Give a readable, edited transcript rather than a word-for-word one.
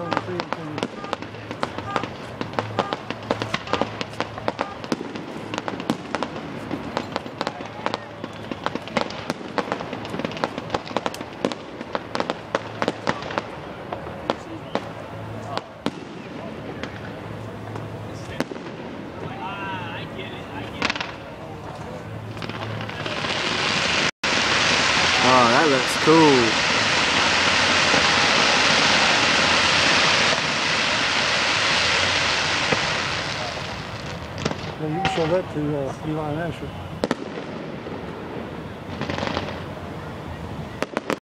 on the field to you. Oh, that looks cool. Now you can show that to Eli and Asher.